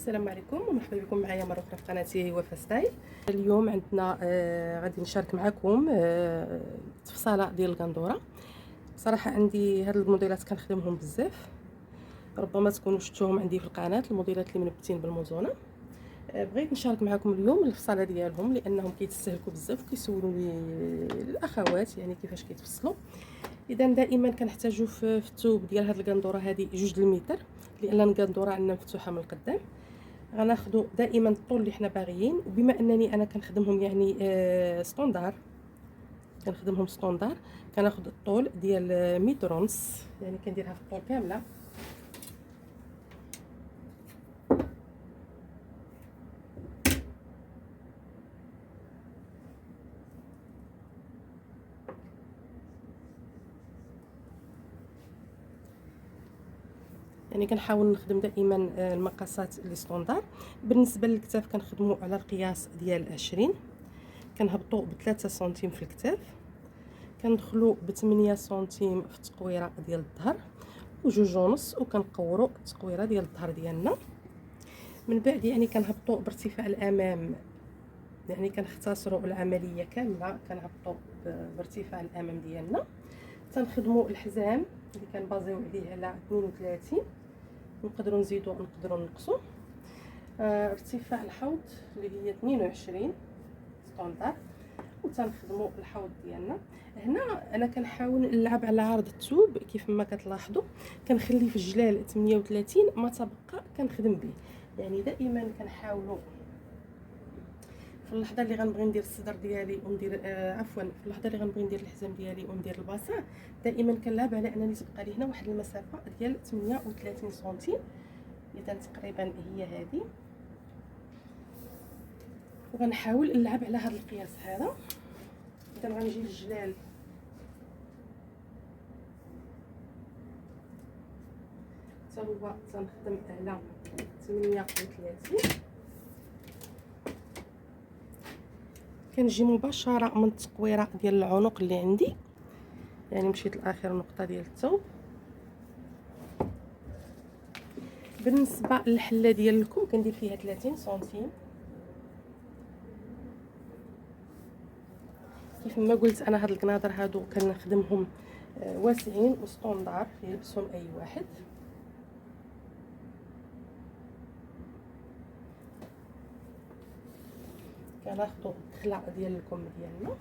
السلام عليكم ومرحبا بكم معايا مره اخرى في قناتي وفاء ستايل. اليوم عندنا غادي نشارك معكم تفصاله ديال القندوره. صراحه عندي هاد الموديلات كنخدمهم بزاف، ربما تكونوا شفتوهم عندي في القناه، الموديلات اللي منبتين بالموزونه. بغيت نشارك معكم اليوم الفصاله ديالهم لانهم كيتستهلكوا بزاف وكيسولوا لي الاخوات يعني كيفاش كيتفصلوا. اذا دائما كنحتاجوا في الثوب ديال هاد القندوره هذه 2 المتر، لان القندوره عندنا مفتوحه من القدام. غناخذوا دائما الطول اللي حنا باغيين، وبما انني انا كنخدمهم يعني ستوندار، كنخدمهم ستوندار، كناخذ الطول ديال متر ونص، يعني كنديرها في الطول كامله. يعني كنحاول نخدم دائما المقاسات اللي ستوندار. بالنسبه للكتاف كنخدموا على القياس ديال 20، كنهبطوا ب3 سنتيم في الكتاف، كندخلوا ب8 سنتيم في التقويره ديال الظهر و2 ونص، وكنقوروا التقويره ديال الظهر ديالنا. من بعد يعني كنهبطوا بارتفاع الامام، يعني كنختصروا العمليه كامله، كنهبطوا بارتفاع الامام ديالنا. تنخدموا الحزام اللي كنبازيو عليه على 32، نقدروا نزيدوا نقدروا نقصوا. ارتفاع الحوض اللي هي 22 ستوندار، وتنخدموا الحوض ديالنا. هنا انا كنحاول نلعب على عرض الثوب كيف ما كتلاحظوا، كنخلي في الجلال 38، ما تبقى كنخدم به. يعني دائما كنحاولوا في اللحظه اللي غنبغي ندير الصدر ديالي وندير عفوا في اللحظه اللي غنبغي ندير الحزام ديالي وندير الباسان، دائما كنلعب على انني تبقى لي هنا واحد المسافه ديال 38 سنتيم، اذا تقريبا هي هذه. وغنحاول نلعب على هذا القياس هذا. اذا غنجي للجلال حتى هو تنخدم على 38، كنجي مباشره من التقويره ديال العنق اللي عندي، يعني مشيت لاخر نقطه ديال الثوب. بالنسبه للحله ديال الكم كندير فيها 30 سنتيم. كيف ما قلت انا هاد القناطر هادو كنخدمهم واسعين وستوندار يلبسهم اي واحد. كناخذوا الخلع ديال الكم ديالنا،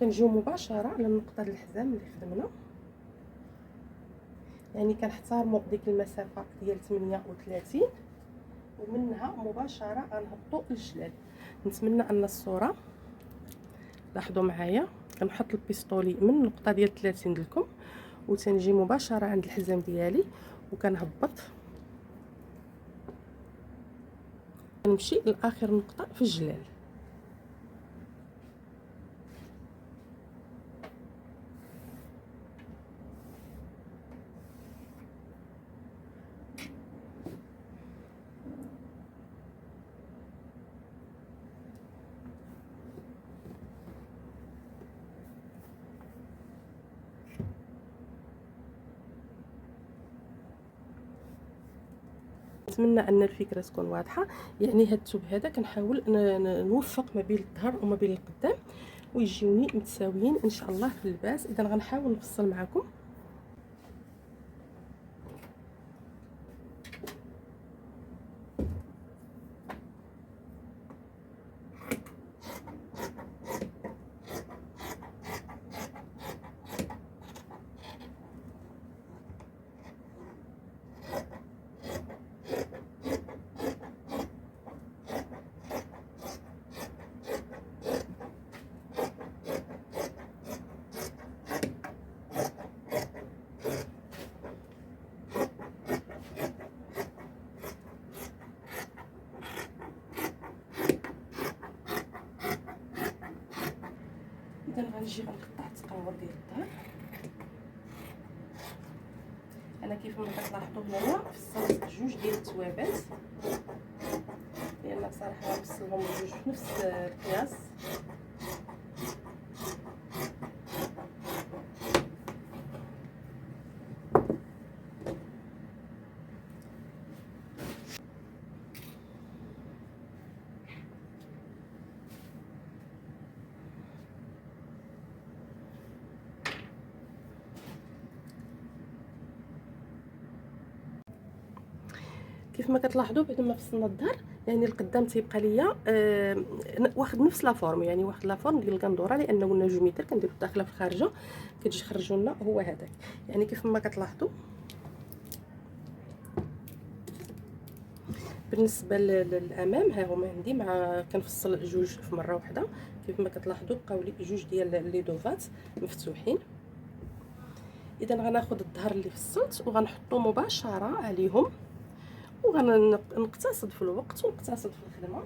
كنجيو مباشره على نقطه الحزام اللي خدمنا، يعني كنحترموا ديك المسافه ديال 38، ومنها مباشره غنهبطوا للجلال. نتمنى ان الصوره لاحظوا معايا. كنحط البيستولي من النقطه ديال 30 لكم، وتنجي مباشره عند الحزام ديالي وكنهبط، نمشي لاخر نقطه في الجلال. نتمنى ان الفكره تكون واضحه. يعني هاد الثوب هذا كنحاول نوفق ما بين الظهر وما بين القدام ويجيوني متساويين ان شاء الله في اللباس. اذا غنحاول نفصل معكم. اذا غنجي غنقطع التقور ديال الظهر. انا كيف ما كتلاحظوا هنايا فصلت 2 ديال التوابات، لان بصراحه غنفصلهم بجوج في نفس القياس. كيف ما كتلاحظوا بعد ما فصلنا الظهر يعني القدام تيبقى ليا واخد نفس لا فورم، يعني واخد لا فورم ديال الكندوره، لانه قلنا 2 متر كنديرو الداخله في الخارجه كتجي خرجوا لنا هو هذاك. يعني كيف ما كتلاحظوا بالنسبه للامام ها هما عندي مع كنفصل جوج في مره واحده. كيف ما كتلاحظوا بقاو لي جوج ديال لي دوفات مفتوحين. اذا غناخذ الظهر اللي فصلت وغنحطو مباشره عليهم، وغنقتصد في الوقت ونقتصد في الخدمه.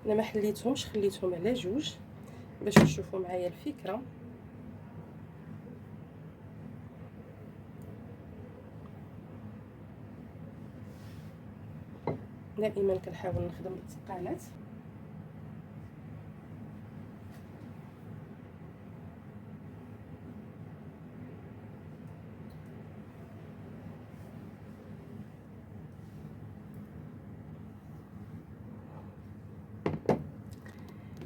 انا ما حليتهمش، خليتهم على جوج باش تشوفوا معايا الفكره. دائما كنحاول نخدم الثقالات.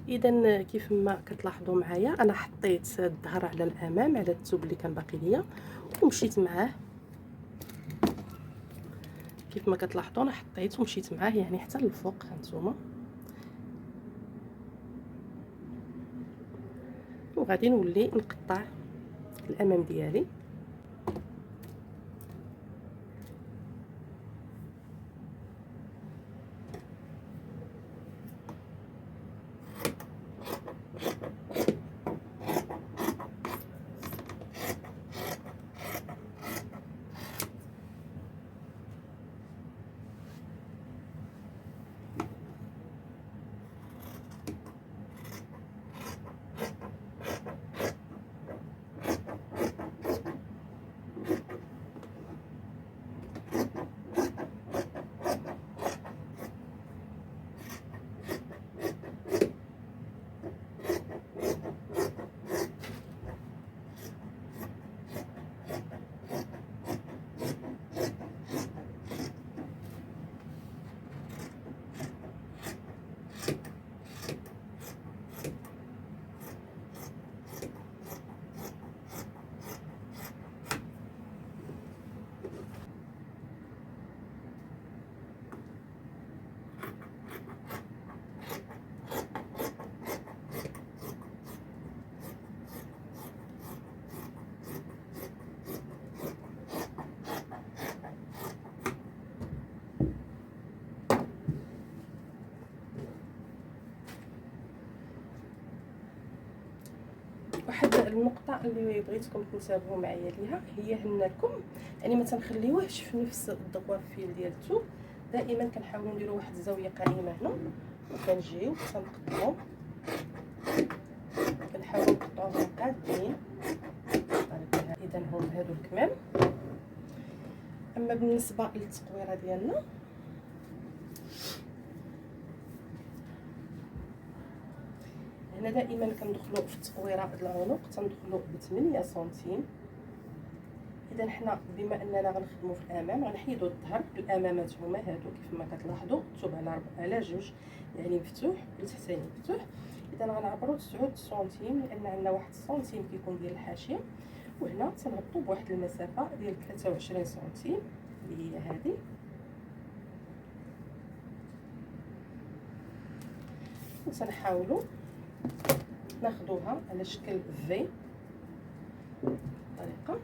اذا كيف ما كتلاحظوا معايا انا حطيت الظهر على الامام على الثوب اللي كان باقي ليا ومشيت معاه. كيف ما كتلاحظوا انا حطيت ومشيت معاه يعني حتى للفوق هانتوما، وغادي نولي نقطع الامام ديالي. واحد النقطه اللي بغيتكم تنتبهوا معايا ليها هي انكم يعني ما تنخليوهش في نفس الدوافيل ديال الثوب. دائما كنحاولوا نديروا واحد الزاويه قائمه هنا وكنجيو تنقطعوا، كنحاولوا نقطعوهم قادين. اذا هم هادو الكمام. اما بالنسبه للتقويره ديالنا هنا دائما كندخلوا في التقويره العنق تندخلوا ب 8 سنتيم. اذا حنا بما اننا غنخدموا في الامام غنحيدوا الظهر، الامامات هما هادو كيف ما كتلاحظوا الثوب على جوج يعني مفتوح والتحتاني مفتوح. اذا غنعبروا 9 سنتيم لان عندنا واحد السنتيم كيكون ديال الحاشيه، وهنا تنغطوا بواحد المسافه ديال 23 سنتيم اللي هي هذه. وتنحاولوا ناخذوها على شكل في بطريقه